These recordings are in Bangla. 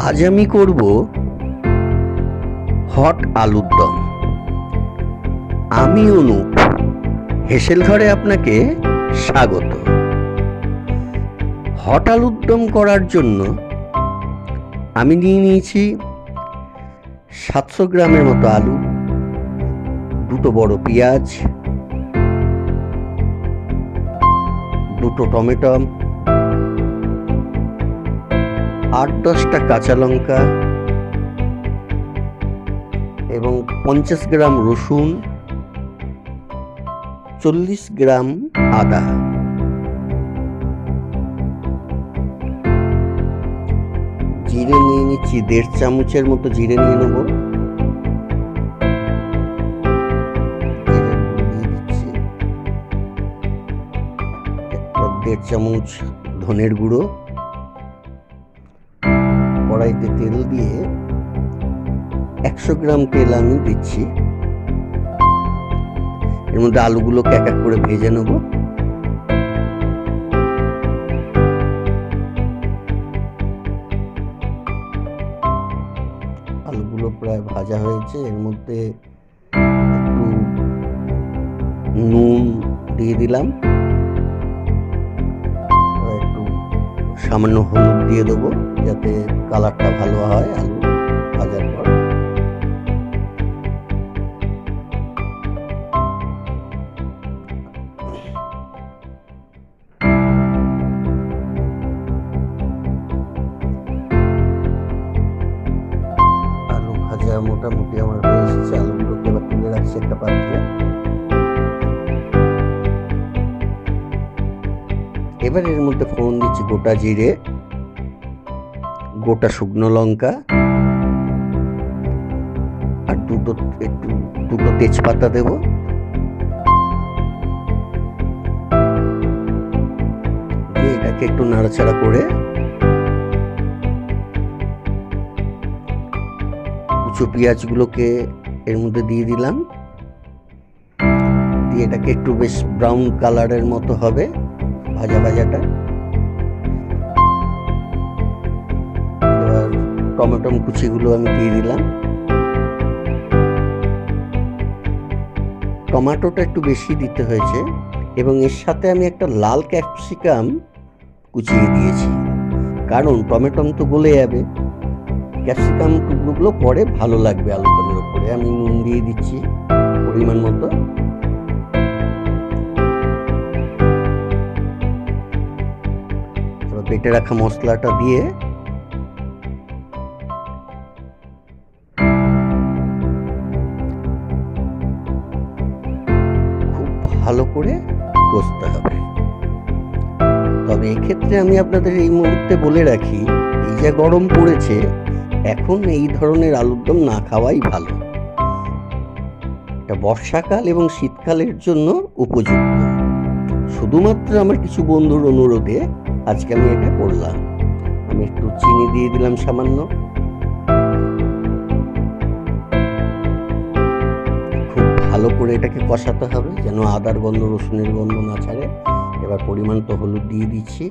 আজ আমি করব হট আলুর দম। আমি অনুপ, হেসেল ঘরে আপনাকে স্বাগত। হট আলুর দম করার জন্য আমি নিয়ে নিয়েছি 700 গ্রামের মতো আলু, দুটো বড় পেঁয়াজ, দুটো টমেটো, 8-10টা কাঁচা লঙ্কা এবং 50 গ্রাম রসুন, 40 গ্রাম আদা। জিরে নিয়ে নিচ্ছি 1.5 চামচের মতো জিরে নিয়ে নেব। দিচ্ছি 1.5 চামচ ধনের গুঁড়ো। কড়াইতে তেল দিয়ে 100 গ্রাম তেল আমি দিচ্ছি। এর মধ্যে আলুগুলোকে এক এক করে ভেজে নেব। আলুগুলো প্রায় ভাজা হয়েছে। এর মধ্যে একটু নুন দিয়ে দিলাম, একটু সামান্য হলুদ দিয়ে দেবো যাতে কালারটা ভালো হয় আলু ভাজার পর। আলু ভাজা মোটামুটি আমার হয়ে এসেছে। আলুগুলোকে এবার তুলে রাখছি একটা পাত্রে। এবার এর মধ্যে ফোড়ন দিচ্ছি গোটা জিরে, গোটা শুকনো লঙ্কা আর দুটো তেজপাতা দেব। দিয়ে এটাকে একটু নাড়াচাড়া করে কুচো পেঁয়াজগুলোকে এর মধ্যে দিয়ে দিলাম। দিয়ে এটাকে একটু বেশ ব্রাউন কালারের মতো হবে ভাজাটা। এবার টমেটো কুচিগুলো আমি দিয়ে দিলাম। টমেটোটা একটু বেশি দিতে হয়েছে এবং এর সাথে আমি একটা লাল ক্যাপসিকাম কুচিয়ে দিয়েছি, কারণ টমেটো তো গলে যাবে। ক্যাপসিকাম টুকরোগুলো পরে ভালো লাগবে আলুদমের উপরে। আমি নুন দিয়ে দিচ্ছি পরিমাণ মতো। বেটে রাখা মশলাটা দিয়ে খুব ভালো করে কষতে হবে। তবে এক্ষেত্রে আমি আপনাদের এই মুহূর্তে বলে রাখি, এই যে গরম পড়েছে, এখন এই ধরনের আলুর দম না খাওয়াই ভালো। এটা বর্ষাকাল এবং শীতকালের জন্য উপযুক্ত। শুধুমাত্র আমার কিছু বন্ধুর অনুরোধে আজকে আমি এটা করলাম। আমি একটু চিনি দিয়ে দিলাম সামান্য। খুব ভালো করে এটাকে কষাতে হবে যেন আদার গন্ধ রসুনের গন্ধ না ছাড়ে। এবার পরিমাণ তো হলুদ দিয়ে দিচ্ছি।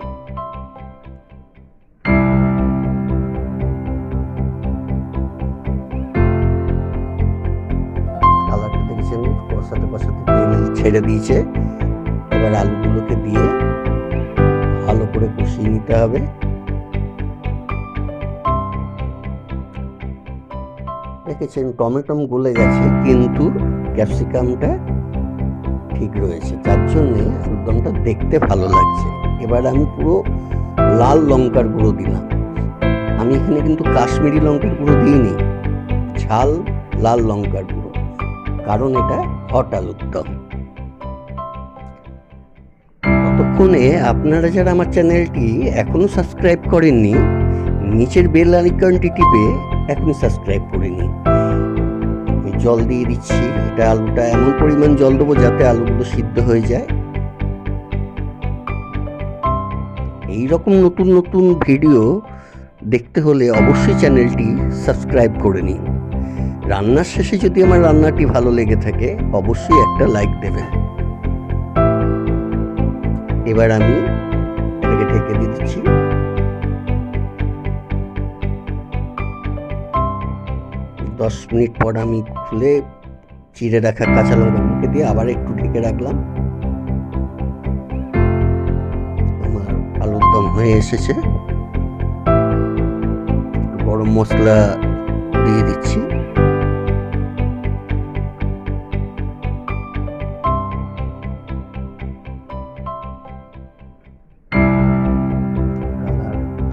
কালারটা দেখছেন, কষাতে তেল ছেড়ে দিয়েছে। এবার আলুগুলোকে দিয়ে ভালো করে কষিয়ে নিতে হবে। দেখেছেন টমেটো গলে গেছে কিন্তু ক্যাপসিকামটা ঠিক রয়েছে, যার জন্য আলুর দমটা দেখতে ভালো লাগছে। এবার আমি পুরো লাল লঙ্কার গুঁড়ো দিলাম। আমি এখানে কিন্তু কাশ্মীরি লঙ্কার গুঁড়ো দিইনি, ঝাল লাল লঙ্কার গুঁড়ো, কারণ এটা হট আলুর দম। ততক্ষণে আপনারা যারা আমার চ্যানেলটি এখনো সাবস্ক্রাইব করেননি, নিচের বেল আইকনটি টিপে এখনই সাবস্ক্রাইব করে নিন। আমি জল দিয়ে দিচ্ছি। এটা আলুটা এমন পরিমাণ জল দেবো যাতে আলুগুলো সিদ্ধ হয়ে যায়। এইরকম নতুন নতুন ভিডিও দেখতে হলে অবশ্যই চ্যানেলটি সাবস্ক্রাইব করে নিন। রান্নার শেষে যদি আমার রান্নাটি ভালো লেগে থাকে অবশ্যই একটা লাইক দেবেন। এবার আমি এটাকে ঢেকে দিচ্ছি। 10 মিনিট পর আমি খুলে চিড়ে রাখা কাঁচা লঙ্কাগুলোকে দিয়ে আবার একটু ঢেকে রাখলাম। আমার আলুর দম হয়ে এসেছে। গরম মশলা দিয়ে দিচ্ছি।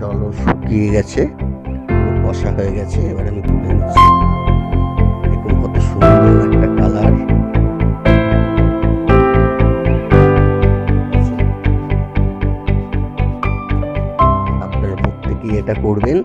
জলও শুকিয়ে গেছে, কষা হয়ে গেছে। এবার আমি তুলে নিচ্ছি। দেখুন কত সুন্দর একটা কালার। আপনারা প্রত্যেকেই এটা করবেন।